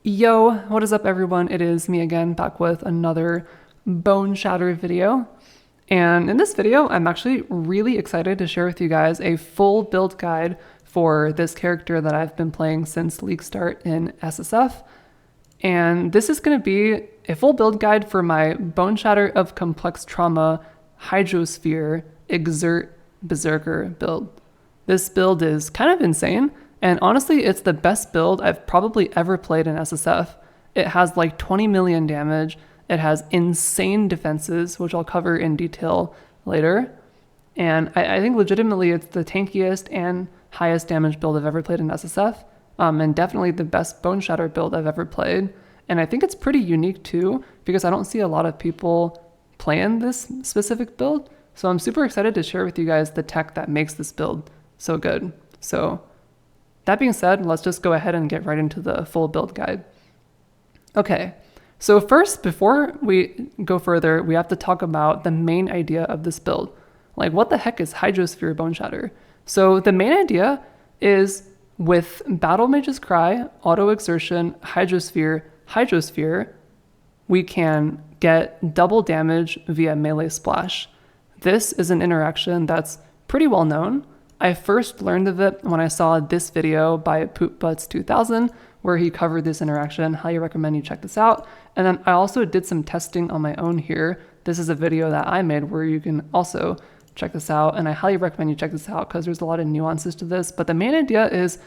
Yo, what is up everyone? It is me again, back with another Boneshatter video. And in this video, I'm actually really excited to share with you guys a full build guide for this character that I've been playing since league start in SSF. And this is going to be a full build guide for my Boneshatter of Complex Trauma Hydrosphere Exert Berserker build. This build is kind of insane. And honestly, it's the best build I've probably ever played in SSF. It has like 20 million damage. It has insane defenses, which I'll cover in detail later. And I think legitimately it's the tankiest and highest damage build I've ever played in SSF. And definitely the best Boneshatter build I've ever played. And I think it's pretty unique too, because I don't see a lot of people playing this specific build. So I'm super excited to share with you guys the tech that makes this build so good. So that being said, let's just go ahead and get right into the full build guide. Okay, so first, before we go further, we have to talk about the main idea of this build. Like, what the heck is Hydrosphere Boneshatter? So the main idea is with Battle Mage's Cry, Auto Exertion, Hydrosphere, we can get double damage via melee splash. This is an interaction that's pretty well known. I first learned of it when I saw this video by PoopButts2000, where he covered this interaction. Highly recommend you check this out. And then I also did some testing on my own here. This is a video that I made where you can also check this out. And I highly recommend you check this out because there's a lot of nuances to this. But the main idea is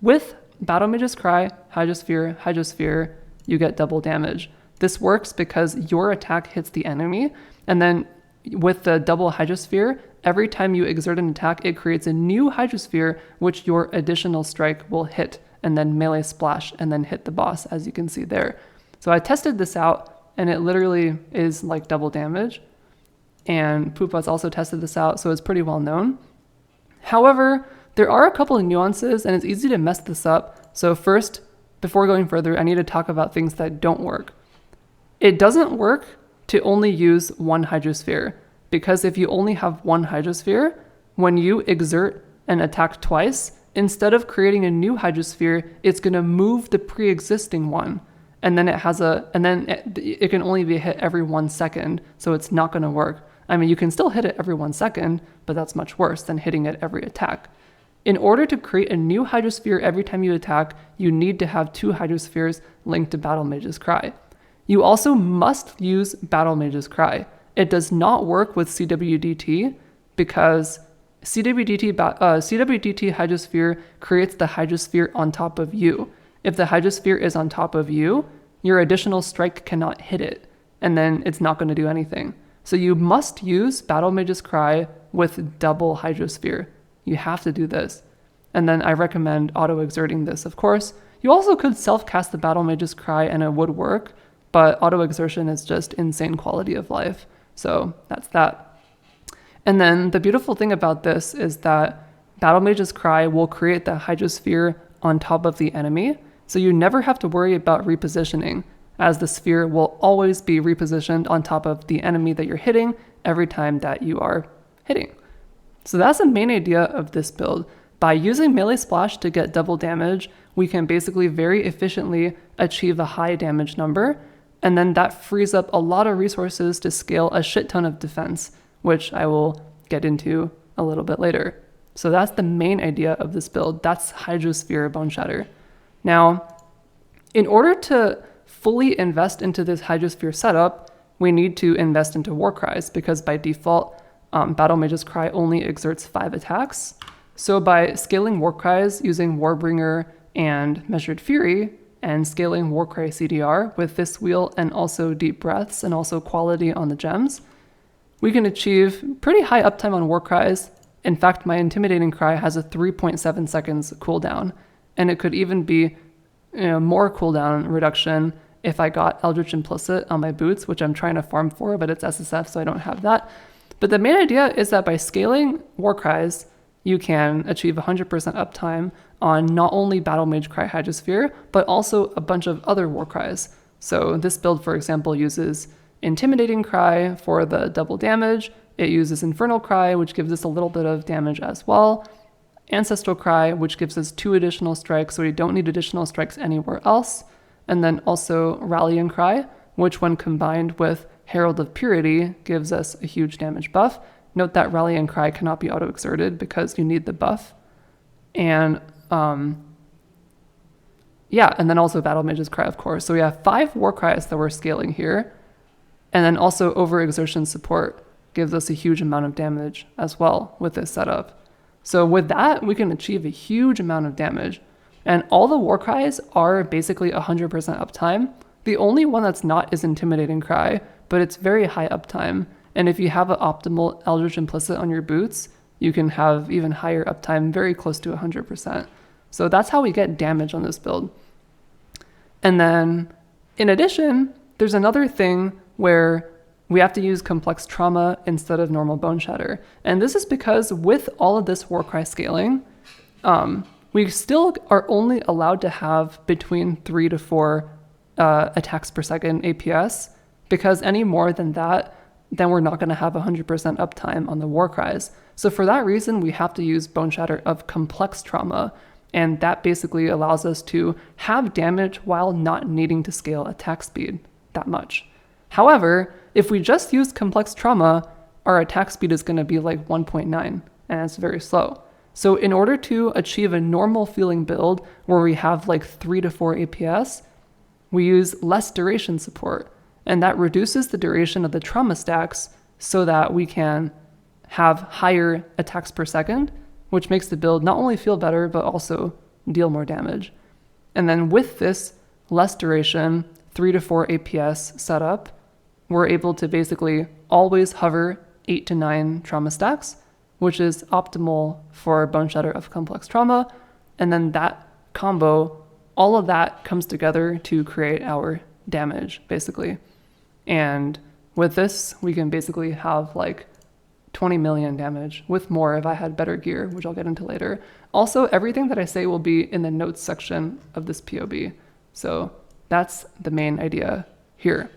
with Battle Mage's Cry, Hydrosphere, you get double damage. This works because your attack hits the enemy. And then with the double Hydrosphere, every time you exert an attack, it creates a new Hydrosphere, which your additional strike will hit, and then melee splash, and then hit the boss, as you can see there. So I tested this out, and it literally is like double damage. And Poopbutts also tested this out, so it's pretty well known. However, there are a couple of nuances, and it's easy to mess this up. So first, before going further, I need to talk about things that don't work. It doesn't work to only use one Hydrosphere, because if you only have one Hydrosphere, when you exert an attack twice, instead of creating a new Hydrosphere, it's going to move the pre-existing one, and then it can only be hit every 1 second, so it's not going to work. I mean, you can still hit it every 1 second, but that's much worse than hitting it every attack. In order to create a new Hydrosphere every time you attack, you need to have 2 Hydrospheres linked to Battle Mage's Cry. You also must use Battle Mage's Cry. It does not work with CWDT because CWDT Hydrosphere creates the Hydrosphere on top of you. If the Hydrosphere is on top of you, your additional strike cannot hit it, and then it's not going to do anything. So you must use Battle Mage's Cry with double Hydrosphere. You have to do this. And then I recommend auto-exerting this, of course. You also could self-cast the Battle Mage's Cry and it would work, but auto-exertion is just insane quality of life. So that's that. And then the beautiful thing about this is that Battle Mage's Cry will create the Hydrosphere on top of the enemy, so you never have to worry about repositioning, as the sphere will always be repositioned on top of the enemy that you're hitting every time that you are hitting. So that's the main idea of this build. By using melee splash to get double damage, we can basically very efficiently achieve a high damage number, and then that frees up a lot of resources to scale a shit ton of defense, which I will get into a little bit later. So that's the main idea of this build. That's Hydrosphere Boneshatter. Now, in order to fully invest into this Hydrosphere setup, we need to invest into Warcries, because by default, Battle Mage's Cry only exerts 5 attacks. So by scaling Warcries using Warbringer and Measured Fury, and scaling Warcry CDR with this wheel and also Deep Breaths and also quality on the gems, we can achieve pretty high uptime on Warcries. In fact, my Intimidating Cry has a 3.7 seconds cooldown, and it could even be more cooldown reduction if I got Eldritch Implicit on my boots, which I'm trying to farm for, but it's SSF, so I don't have that. But the main idea is that by scaling Warcries, you can achieve 100% uptime on not only Battle Mage Cry Hydrosphere, but also a bunch of other Warcries. So this build, for example, uses Intimidating Cry for the double damage. It uses Infernal Cry, which gives us a little bit of damage as well. Ancestral Cry, which gives us 2 additional strikes, so we don't need additional strikes anywhere else. And then also Rallying Cry, which when combined with Herald of Purity gives us a huge damage buff. Note that Rallying Cry cannot be auto-exerted because you need the buff. And yeah, and then also Battle Mage's Cry, of course. So we have 5 Warcries that we're scaling here. And then also Overexertion Support gives us a huge amount of damage as well with this setup. So with that, we can achieve a huge amount of damage. And all the Warcries are basically 100% uptime. The only one that's not is Intimidating Cry, but it's very high uptime. And if you have an optimal Eldritch Implicit on your boots, you can have even higher uptime, very close to 100%. So that's how we get damage on this build. And then, in addition, there's another thing where we have to use Complex Trauma instead of normal Boneshatter. And this is because with all of this Warcry scaling, we still are only allowed to have between 3 to 4 attacks per second APS, because any more than that, then we're not going to have 100% uptime on the Warcries. So for that reason, we have to use Boneshatter of Complex Trauma, and that basically allows us to have damage while not needing to scale attack speed that much. However, if we just use Complex Trauma, our attack speed is going to be like 1.9, and it's very slow. So in order to achieve a normal feeling build where we have like 3 to 4 APS, we use less duration support, and that reduces the duration of the trauma stacks so that we can have higher attacks per second, which makes the build not only feel better, but also deal more damage. And then with this less duration, 3 to 4 APS setup, we're able to basically always hover 8 to 9 trauma stacks, which is optimal for Boneshatter of Complex Trauma. And then that combo, all of that comes together to create our damage, basically. And with this, we can basically have like 20 million damage with more if I had better gear, which I'll get into later. Also, everything that I say will be in the notes section of this POB. So that's the main idea here.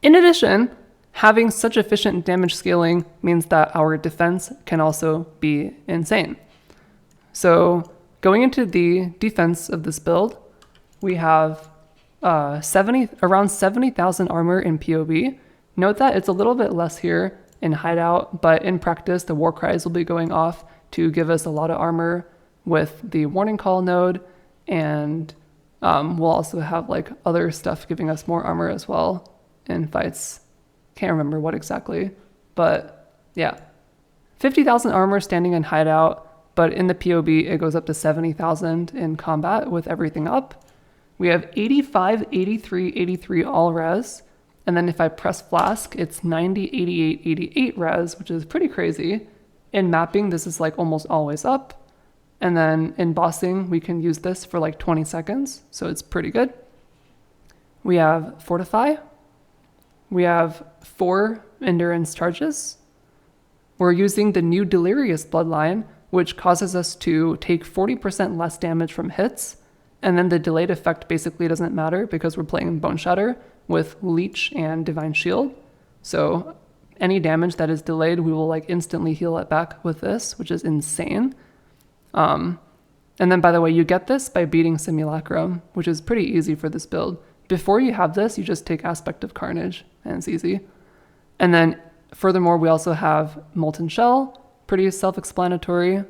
In addition, having such efficient damage scaling means that our defense can also be insane. So going into the defense of this build, we have around 70,000 armor in PoB. Note that it's a little bit less here in Hideout, but in practice, the Warcries will be going off to give us a lot of armor with the Warning Call node, and we'll also have like other stuff giving us more armor as well in fights. Can't remember what exactly, but yeah. 50,000 armor standing in Hideout, but in the PoB, it goes up to 70,000 in combat with everything up. We have 85, 83, 83 all res. And then if I press Flask, it's 90, 88, 88 res, which is pretty crazy. In mapping, this is like almost always up. And then in bossing, we can use this for like 20 seconds. So it's pretty good. We have Fortify. We have 4 endurance charges. We're using the new Delirious Bloodline, which causes us to take 40% less damage from hits. And then the delayed effect basically doesn't matter because we're playing Boneshatter with Leech and Divine Shield. So any damage that is delayed, we will like instantly heal it back with this, which is insane. And then by the way, you get this by beating Simulacrum, which is pretty easy for this build. Before you have this, you just take Aspect of Carnage and it's easy. And then furthermore, we also have Molten Shell, pretty self-explanatory.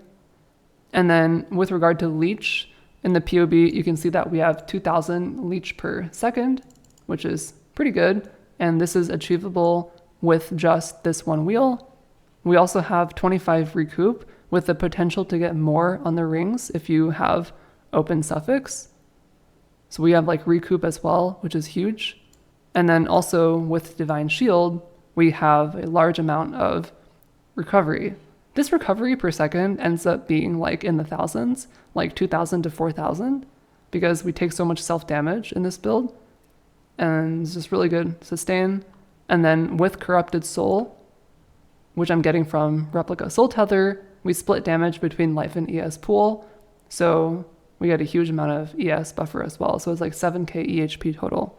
And then with regard to Leech, in the PoB, you can see that we have 2,000 leech per second, which is pretty good. And this is achievable with just this one wheel. We also have 25 recoup with the potential to get more on the rings if you have open suffix. So we have like recoup as well, which is huge. And then also with Divine Shield, we have a large amount of recovery this recovery per second ends up being like in the thousands, like 2,000 to 4,000, because we take so much self-damage in this build. And it's just really good sustain. And then with Corrupted Soul, which I'm getting from Replica Soul Tether, we split damage between life and ES pool. So we get a huge amount of ES buffer as well. So it's like 7k EHP total.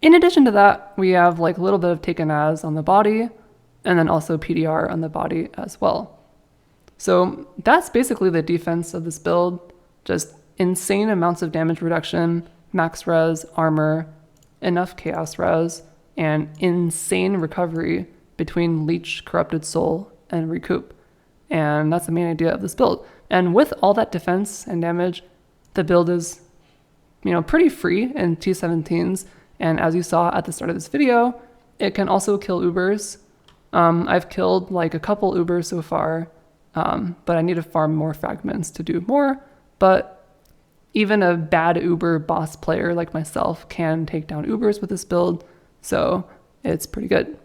In addition to that, we have like a little bit of Taken As on the body, and then also PDR on the body as well. So that's basically the defense of this build. Just insane amounts of damage reduction, max res, armor, enough chaos res, and insane recovery between Leech, Corrupted Soul, and Recoup. And that's the main idea of this build. And with all that defense and damage, the build is, pretty free in T17s. And as you saw at the start of this video, it can also kill Ubers. I've killed like a couple Ubers so far, but I need to farm more fragments to do more. But even a bad Uber boss player like myself can take down Ubers with this build, so it's pretty good.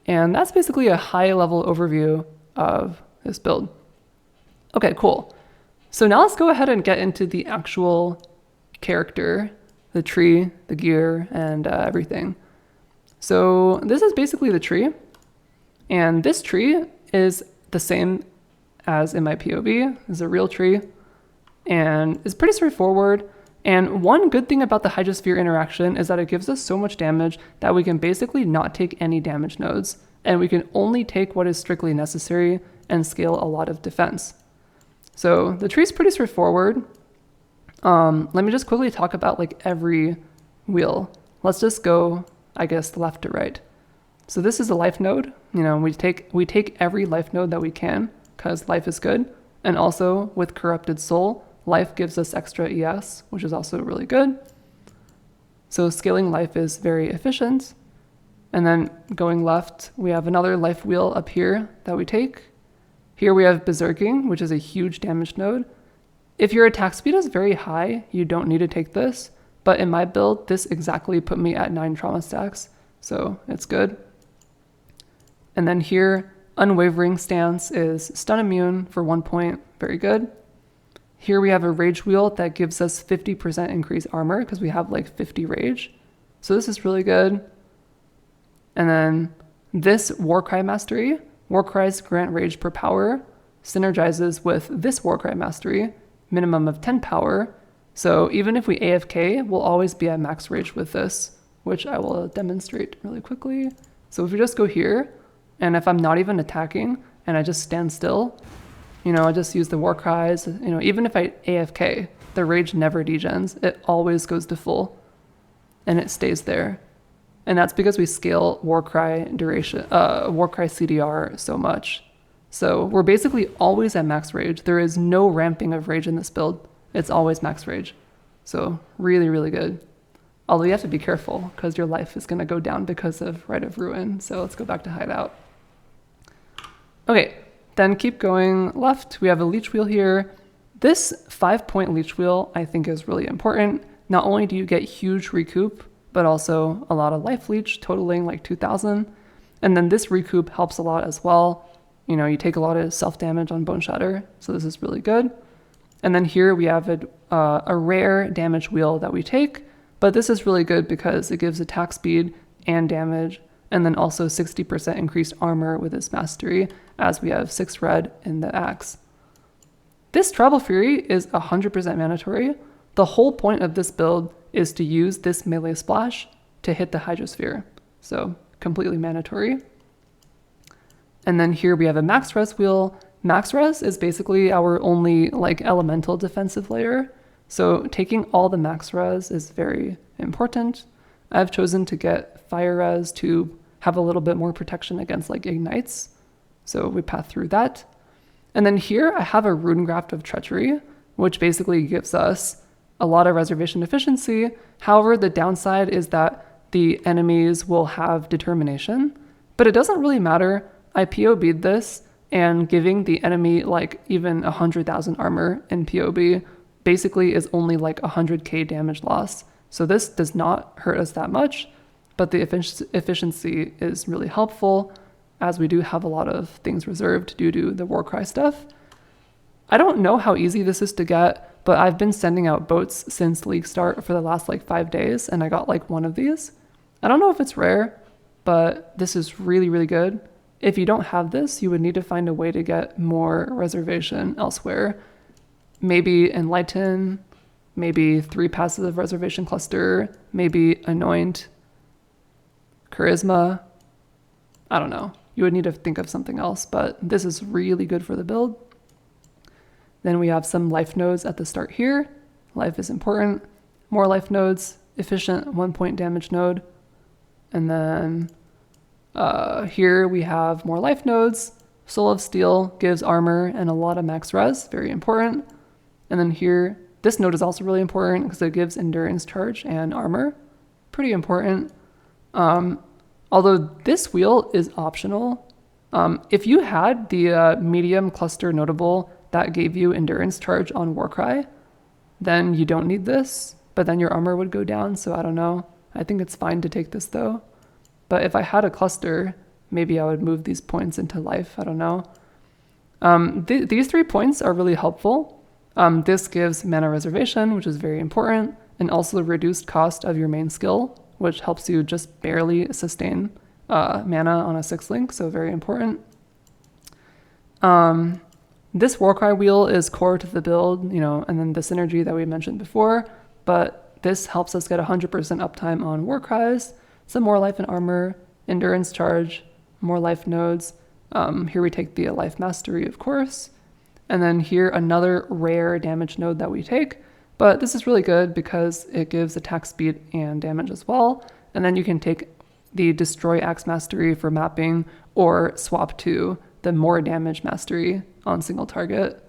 And that's basically a high-level overview of this build. Okay, cool. So now let's go ahead and get into the actual character, the tree, the gear, and everything. So this is basically the tree, and this tree is the same as in my POV. It's a real tree, and it's pretty straightforward. And one good thing about the Hydrosphere interaction is that it gives us so much damage that we can basically not take any damage nodes, and we can only take what is strictly necessary and scale a lot of defense. So the tree is pretty straightforward. Let me just quickly talk about like every wheel. Let's just go, I guess, left to right. So this is a life node. We take every life node that we can because life is good. And also with Corrupted Soul, life gives us extra ES, which is also really good. So scaling life is very efficient. And then going left, we have another life wheel up here that we take. Here we have Berserking, which is a huge damage node. If your attack speed is very high, you don't need to take this. But in my build, this exactly put me at 9 trauma stacks, so it's good. And then here, Unwavering Stance is stun immune for 1 point, very good. Here we have a rage wheel that gives us 50% increased armor because we have like 50 rage. So this is really good. And then this Warcry Mastery, Warcry's grant rage per power, synergizes with this Warcry Mastery, minimum of 10 power. So even if we AFK, we'll always be at max rage with this, which I will demonstrate really quickly. So if we just go here, and if I'm not even attacking and I just stand still, I just use the war cries, even if I AFK, the rage never degens, it always goes to full and it stays there. And that's because we scale Warcry duration, Warcry CDR so much. So we're basically always at max rage. There is no ramping of rage in this build. It's always max rage. So really, really good. Although you have to be careful because your life is going to go down because of Rite of Ruin. So let's go back to Hideout. Okay, then keep going left. We have a leech wheel here. This 5-point leech wheel I think is really important. Not only do you get huge recoup, but also a lot of life leech totaling like 2,000. And then this recoup helps a lot as well. You take a lot of self-damage on Boneshatter, so this is really good. And then here we have a rare damage wheel that we take, but this is really good because it gives attack speed and damage, and then also 60% increased armor with this mastery, as we have 6 red in the axe. This Tribal Fury is 100% mandatory. The whole point of this build is to use this melee splash to hit the Hydrosphere, so completely mandatory. And then here we have a max res wheel. Max res is basically our only like elemental defensive layer. So taking all the max res is very important. I've chosen to get fire res to have a little bit more protection against like ignites. So we path through that. And then here I have a Rune Graft of Treachery, which basically gives us a lot of reservation efficiency. However, the downside is that the enemies will have determination, but it doesn't really matter. I POB'd this, and giving the enemy like even 100,000 armor in POB basically is only like 100k damage loss. So this does not hurt us that much, but the efficiency is really helpful. as we do have a lot of things reserved due to the Warcry stuff. I don't know how easy this is to get, but I've been sending out boats since league start for the last like 5 days, and I got like one of these. I don't know if it's rare, but this is really, really good. If you don't have this, you would need to find a way to get more reservation elsewhere. Maybe Enlighten, maybe 3 passive reservation cluster, maybe Anoint, Charisma. I don't know. You would need to think of something else, but this is really good for the build. Then we have some life nodes at the start here. Life is important. More life nodes, efficient 1-point damage node. And then here we have more life nodes. Soul of Steel gives armor and a lot of max res, very important. And then here, this node is also really important because it gives endurance charge and armor, pretty important. Although this wheel is optional. If you had the medium cluster notable that gave you endurance charge on Warcry, then you don't need this, but then your armor would go down, so I don't know. I think it's fine to take this though. But if I had a cluster, maybe I would move these points into life, I don't know. These 3 points are really helpful. This gives mana reservation, which is very important, and also the reduced cost of your main skill, which helps you just barely sustain mana on a 6 link, so very important. This Warcry wheel is core to the build, and then the synergy that we mentioned before, but this helps us get 100% uptime on Warcries, some more life and armor, endurance charge, more life nodes. Here we take the life mastery, of course, and then here another rare damage node that we take, but this is really good because it gives attack speed and damage as well, and then you can take the destroy axe mastery for mapping or swap to the more damage mastery on single target.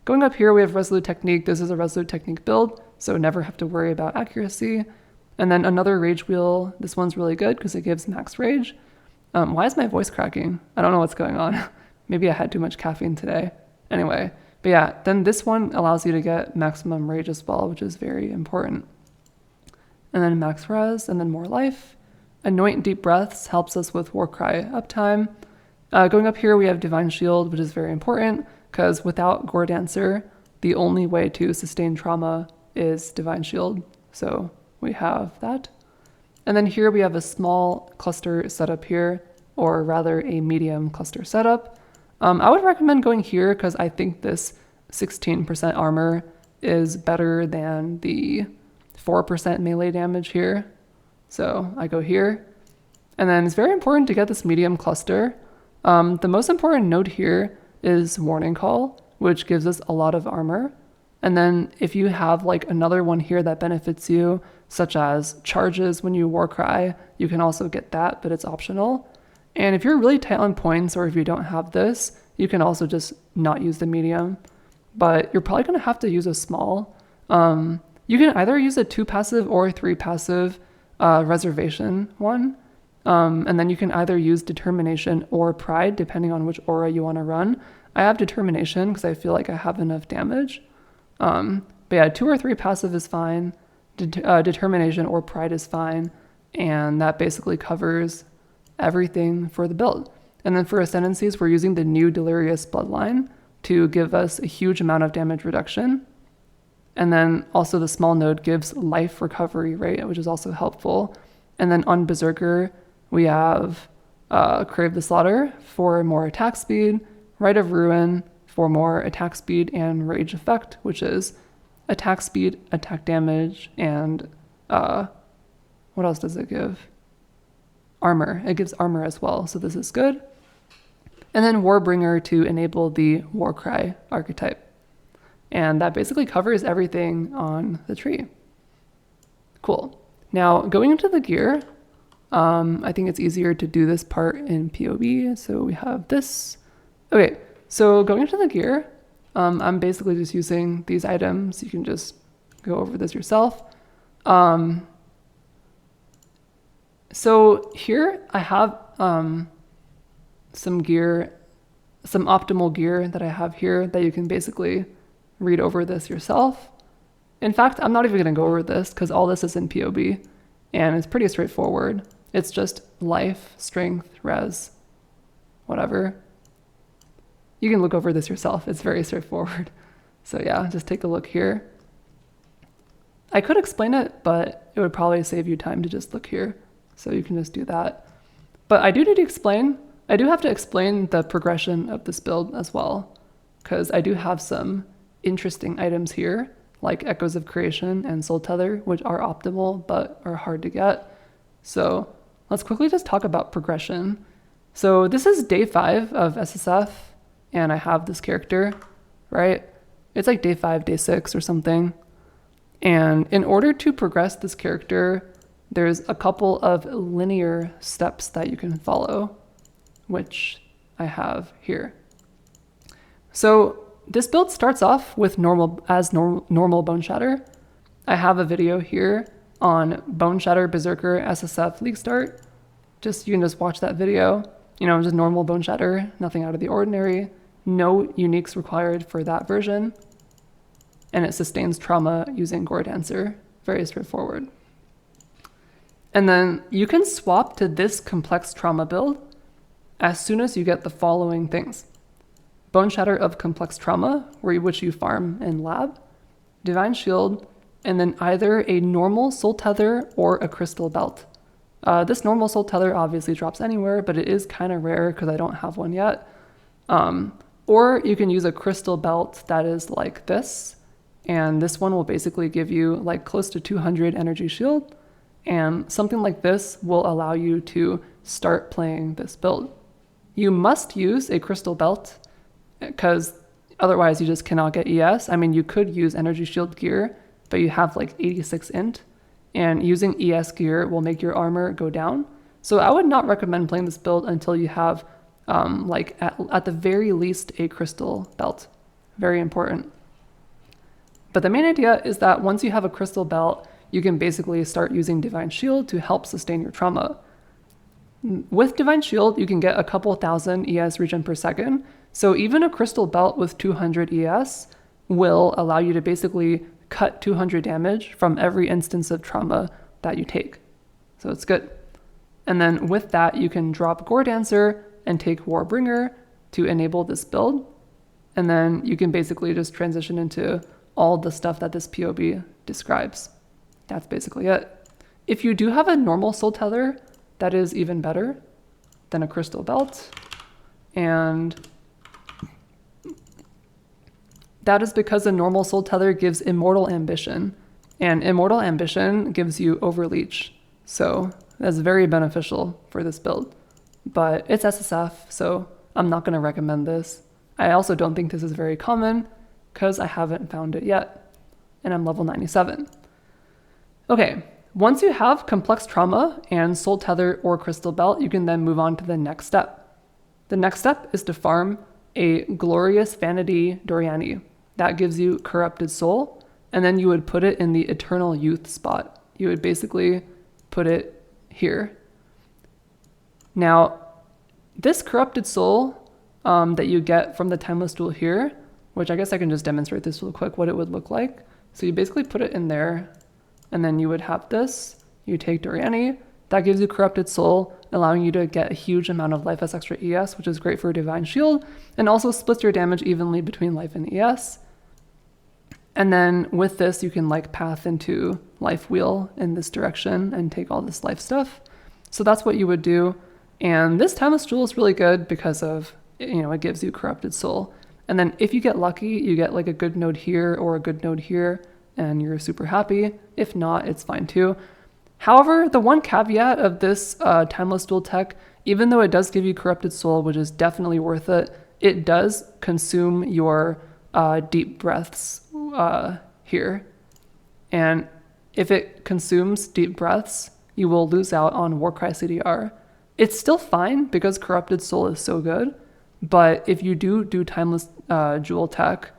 Going up here, we have Resolute Technique. This is a Resolute Technique build, so never have to worry about accuracy. And then another Rage Wheel. This one's really good because it gives max Rage. Why is my voice cracking? I don't know what's going on. Maybe I had too much caffeine today. Anyway, but yeah, then this one allows you to get maximum Rage as well, which is very important. And then max res, and then more life. Anoint Deep Breaths helps us with Warcry uptime. Going up here, we have Divine Shield, which is very important because without Gore Dancer, the only way to sustain trauma is Divine Shield. So we have that. And then here we have a small cluster setup here, or rather a medium cluster setup. I would recommend going here because I think this 16% armor is better than the 4% melee damage here. So I go here. And then it's very important to get this medium cluster. The most important node here is Warning Call, which gives us a lot of armor. And then if you have like another one here that benefits you, such as charges when you Warcry, you can also get that, but it's optional. And if you're really tight on points, or if you don't have this, you can also just not use the medium, but you're probably going to have to use a small. You can either use a 2 passive or 3 passive reservation one. And then you can either use Determination or Pride, depending on which aura you want to run. I have Determination because I feel like I have enough damage. But yeah, 2 or 3 passive is fine. Determination or Pride is fine. And that basically covers everything for the build. And then for Ascendancies, we're using the new Delirious Bloodline to give us a huge amount of damage reduction. And then also the small node gives life recovery rate, which is also helpful. And then on Berserker, we have Crave the Slaughter for more attack speed, Rite of Ruin for more attack speed and rage effect, which is attack speed, attack damage, and what else does it give? Armor. It gives armor as well, so this is good. And then Warbringer to enable the Warcry archetype. And that basically covers everything on the tree. Cool. Now, going into the gear, I think it's easier to do this part in PoE. So we have this. Okay, so going into the gear, I'm basically just using these items. You can just go over this yourself. So here I have some gear, some optimal gear that I have here that you can basically read over this yourself. In fact, I'm not even going to go over this because all this is in PoE and it's pretty straightforward. It's just life, strength, res, whatever. You can look over this yourself. It's very straightforward. So yeah, just take a look here. I could explain it, but it would probably save you time to just look here. So you can just do that. But I do need to explain, I do have to explain the progression of this build as well, because I do have some interesting items here, like Echoes of Creation and Soul Tether, which are optimal, but are hard to get. So let's quickly just talk about progression. So this is day 5 of SSF, and I have this character, right? It's like day 5, day 6 or something. And in order to progress this character, there's a couple of linear steps that you can follow, which I have here. So this build starts off with normal Boneshatter. I have a video here on Boneshatter, Berserker, SSF, leaguestart. You can just watch that video. You know, just normal Boneshatter, nothing out of the ordinary. No uniques required for that version. And it sustains trauma using Gore Dancer. Very straightforward. And then you can swap to this complex trauma build as soon as you get the following things. Boneshatter of Complex Trauma, which you farm in lab, Divine Shield, and then either a normal Soul Tether or a Crystal Belt. This normal Soul Tether obviously drops anywhere, but it is kind of rare because I don't have one yet. Or you can use a Crystal Belt that is like this, and this one will basically give you like close to 200 energy shield, and something like this will allow you to start playing this build. You must use a Crystal Belt, because otherwise you just cannot get ES. I mean, you could use energy shield gear, but you have like 86 int, and using ES gear will make your armor go down. So I would not recommend playing this build until you have at the very least a Crystal Belt. Very important. But the main idea is that once you have a Crystal Belt, you can basically start using Divine Shield to help sustain your trauma. With Divine Shield, you can get a couple thousand ES regen per second. So even a Crystal Belt with 200 ES will allow you to basically cut 200 damage from every instance of trauma that you take. So it's good. And then with that, you can drop Gore Dancer and take Warbringer to enable this build. And then you can basically just transition into all the stuff that this POB describes. That's basically it. If you do have a normal Soul Tether, that is even better than a Crystal Belt. And that is because a normal Soul Tether gives Immortal Ambition, and Immortal Ambition gives you Overleech. So that's very beneficial for this build. But it's SSF, so I'm not going to recommend this. I also don't think this is very common because I haven't found it yet, and I'm level 97. Okay, once you have Complex Trauma and Soul Tether or Crystal Belt, you can then move on to the next step. The next step is to farm a Glorious Vanity Doriani. That gives you Corrupted Soul, and then you would put it in the Eternal Youth spot. You would basically put it here. Now, this Corrupted Soul that you get from the Timeless Duel here, which I guess I can just demonstrate this real quick, what it would look like. So you basically put it in there, and then you would have this. You take Doriani, that gives you Corrupted Soul, allowing you to get a huge amount of life as extra ES, which is great for Divine Shield, and also splits your damage evenly between life and ES. And then with this, you can like path into Life Wheel in this direction and take all this life stuff. So that's what you would do. And this Timeless Jewel is really good because of, you know, it gives you Corrupted Soul. And then if you get lucky, you get like a good node here or a good node here, and you're super happy. If not, it's fine too. However, the one caveat of this Timeless Duel tech, even though it does give you Corrupted Soul, which is definitely worth it, it does consume your deep breaths here. And if it consumes deep breaths, you will lose out on Warcry CDR. It's still fine because Corrupted Soul is so good, but if you do Timeless Jewel tech,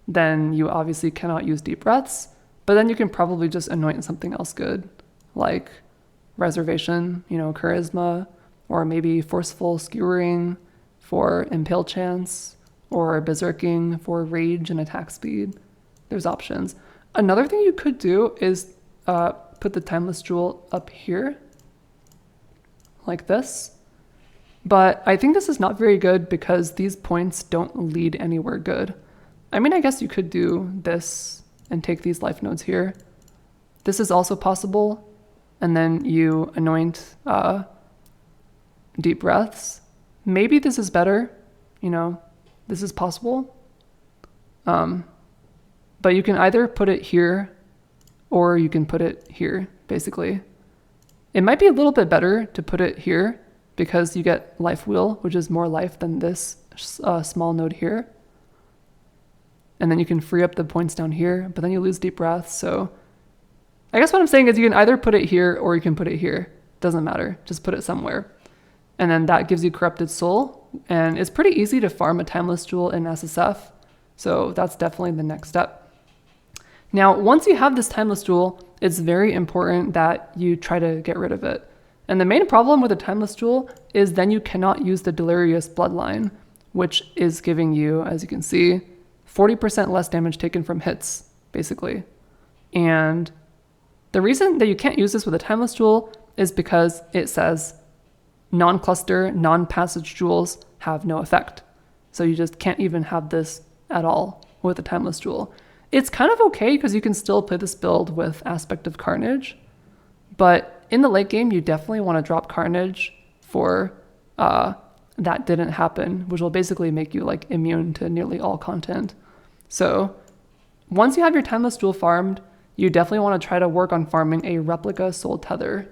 then you obviously cannot use deep breaths, but then you can probably just anoint something else good, like Reservation, you know, Charisma, or maybe Forceful Skewering for Impale Chance, or Berserking for Rage and Attack Speed. There's options. Another thing you could do is put the Timeless Jewel up here, like this, But I think this is not very good because these points don't lead anywhere good. I mean, I guess you could do this and take these life nodes here. This is also possible. And then you anoint deep breaths. Maybe this is better. You know, this is possible. But you can either put it here or you can put it here, basically. It might be a little bit better to put it here because you get life wheel, which is more life than this small node here. And then you can free up the points down here, but then you lose deep breath. So I guess what I'm saying is you can either put it here or you can put it here. Doesn't matter, just put it somewhere. And then that gives you Corrupted Soul. And it's pretty easy to farm a Timeless Jewel in SSF. So that's definitely the next step. Now, once you have this Timeless Jewel, it's very important that you try to get rid of it. And the main problem with a Timeless Jewel is then you cannot use the Delirious Bloodline, which is giving you, as you can see, 40% less damage taken from hits, basically. And the reason that you can't use this with a Timeless Jewel is because it says non-cluster, non-passage jewels have no effect. So you just can't even have this at all with a Timeless Jewel. It's kind of okay because you can still play this build with Aspect of Carnage, but in the late game, you definitely want to drop Carnage for that didn't happen, which will basically make you like immune to nearly all content. So once you have your Timeless Jewel farmed, you definitely want to try to work on farming a Replica Soul Tether.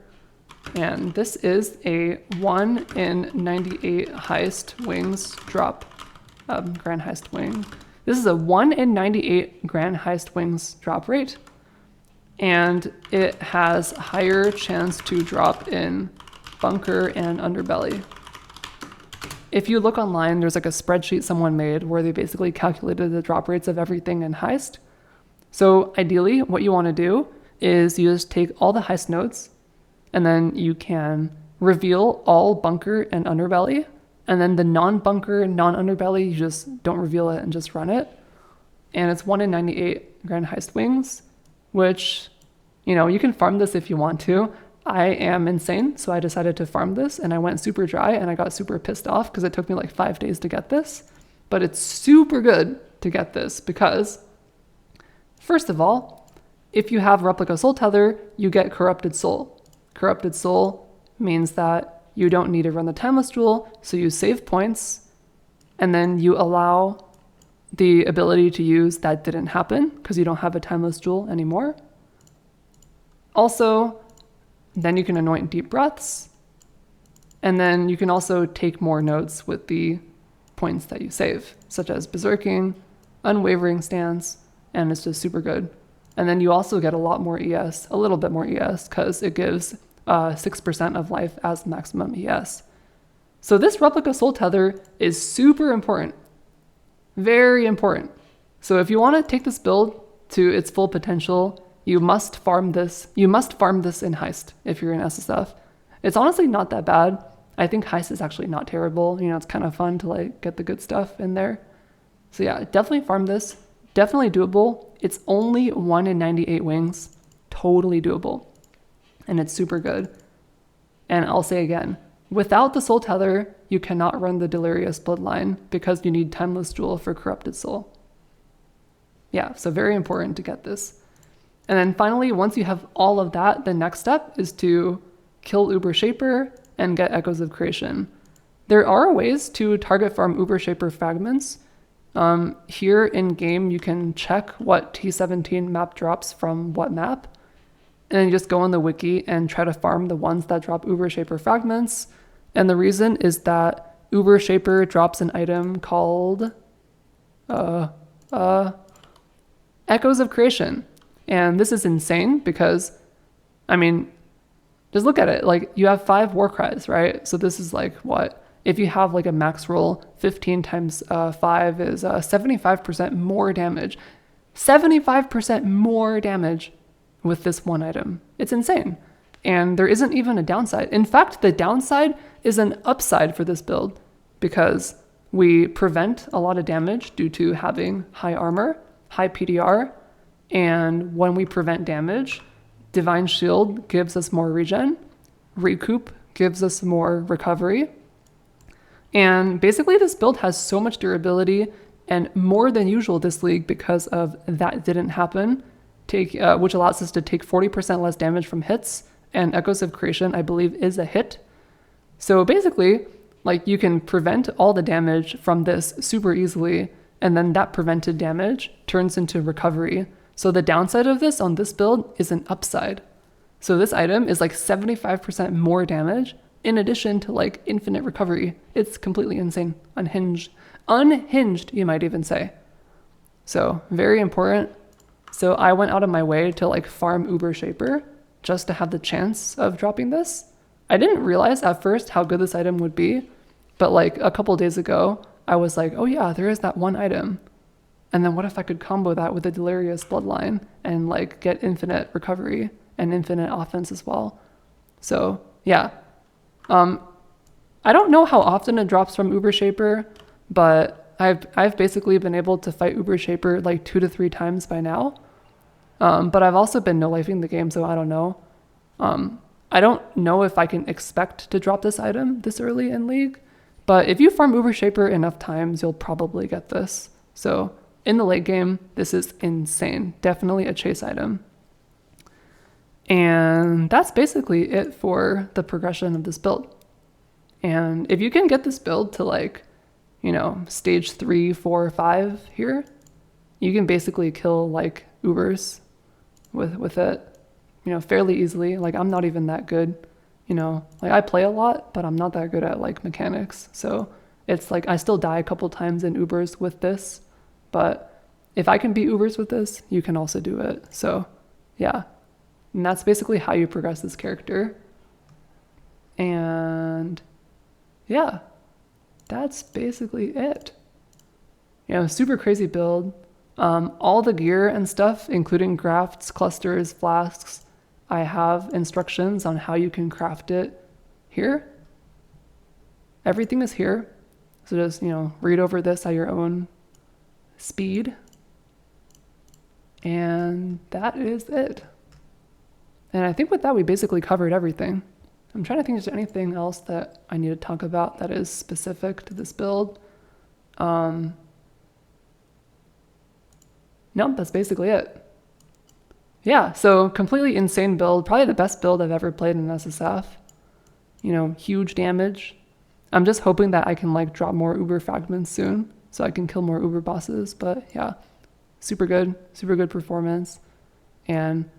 And this is a 1 in 98 heist wings drop, Grand Heist Wing. This is a 1 in 98 Grand Heist Wings drop rate. And it has higher chance to drop in Bunker and Underbelly. If you look online, there's like a spreadsheet someone made where they basically calculated the drop rates of everything in Heist. So ideally, what you want to do is you just take all the Heist nodes, and then you can reveal all Bunker and Underbelly, and then the non-Bunker, non-Underbelly, you just don't reveal it and just run it. And it's 1 in 98 Grand Heist Wings, which, you know, you can farm this if you want to. I am insane, so I decided to farm this, and I went super dry, and I got super pissed off because it took me like 5 days to get this. But it's super good to get this because, first of all, if you have Replica Soul Tether, you get Corrupted Soul. Corrupted Soul means that you don't need to run the Timeless Jewel, so you save points, and then you allow the ability to use That Didn't Happen because you don't have a Timeless Jewel anymore. Also, then you can anoint deep breaths, and then you can also take more nodes with the points that you save, such as Berserking, Unwavering Stance, and it's just super good. And then you also get a lot more ES, a little bit more ES, because it gives 6% of life as maximum ES. So this Replica Soul Tether is super important, very important. So if you want to take this build to its full potential, you must farm this. You must farm this in Heist if you're in SSF. It's honestly not that bad. I think Heist is actually not terrible. You know, it's kind of fun to like get the good stuff in there. So yeah, definitely farm this. Definitely doable. It's only 1 in 98 wings. Totally doable. And it's super good. And I'll say again, without the Soul Tether, you cannot run the Delirious Bloodline because you need Timeless Jewel for Corrupted Soul. Yeah, so very important to get this. And then finally, once you have all of that, the next step is to kill Uber Shaper and get Echoes of Creation. There are ways to target farm Uber Shaper fragments. Here in game, you can check what T17 map drops from what map. And then you just go on the wiki and try to farm the ones that drop Uber Shaper fragments. And the reason is that Uber Shaper drops an item called Echoes of Creation. And this is insane because, I mean, just look at it. Like, you have 5 Warcries, right? So this is like, what? If you have like a max roll, 15 times 5 is 75% more damage. 75% more damage with this one item. It's insane. And there isn't even a downside. In fact, the downside is an upside for this build because we prevent a lot of damage due to having high armor, high PDR, and when we prevent damage, Divine Shield gives us more regen, Recoup gives us more recovery, And basically this build has so much durability and more than usual this league because of that didn't happen, which allows us to take 40% less damage from hits, and Echoes of Creation, I believe, is a hit. So basically, like, you can prevent all the damage from this super easily, and then that prevented damage turns into recovery. So the downside of this on this build is an upside. So this item is like 75% more damage in addition to like infinite recovery. It's completely insane. Unhinged, you might even say. So very important. So I went out of my way to like farm Uber Shaper just to have the chance of dropping this. I didn't realize at first how good this item would be, but like a couple days ago, I was like, oh yeah, there is that one item. And then what if I could combo that with the Delirious Bloodline and like get infinite recovery and infinite offense as well? So yeah. I don't know how often it drops from Uber Shaper, but I've basically been able to fight Uber Shaper like 2 to 3 times by now. But I've also been no-lifing the game, so I don't know. I don't know if I can expect to drop this item this early in League, but if you farm Uber Shaper enough times, you'll probably get this. So in the late game, this is insane. Definitely a chase item. And that's basically it for the progression of this build. And if you can get this build to like, you know, stage 3, 4, 5 here, you can basically kill like Ubers with it, you know, fairly easily. Like, I'm not even that good, you know, like I play a lot, but I'm not that good at like mechanics. So it's like I still die a couple times in Ubers with this, but if I can beat Ubers with this, you can also do it. So yeah. And that's basically how you progress this character. And yeah, that's basically it. You know, super crazy build. All the gear and stuff, including crafts, clusters, flasks, I have instructions on how you can craft it here. Everything is here. So just, you know, read over this at your own speed. And that is it. And I think with that, we basically covered everything. I'm trying to think if there's anything else that I need to talk about that is specific to this build. No, that's basically it. Yeah, so completely insane build. Probably the best build I've ever played in SSF. You know, huge damage. I'm just hoping that I can like drop more Uber fragments soon so I can kill more Uber bosses. But yeah, super good performance. And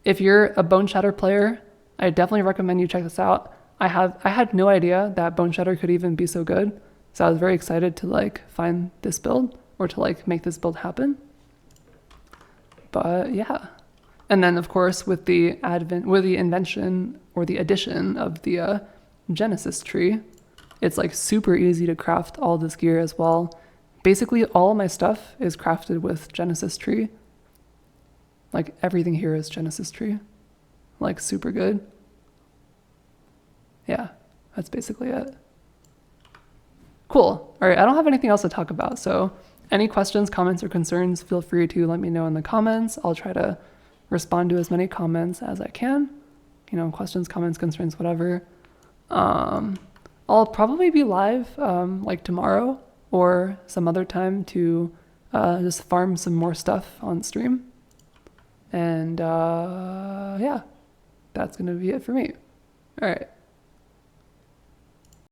if you're a Boneshatter player, I definitely recommend you check this out. I had no idea that Boneshatter could even be so good, so I was very excited to like find this build or to like make this build happen. But yeah, and then of course with the invention or the addition of the Genesis tree, it's like super easy to craft all this gear as well. Basically, all my stuff is crafted with Genesis tree. Like everything here is Genesis tree. Like super good. Yeah, that's basically it. Cool. All right, I don't have anything else to talk about. So any questions, comments, or concerns, feel free to let me know in the comments. I'll try to respond to as many comments as I can. You know, questions, comments, concerns, whatever. I'll probably be live like tomorrow or some other time to just farm some more stuff on stream. And yeah, that's going to be it for me. All right.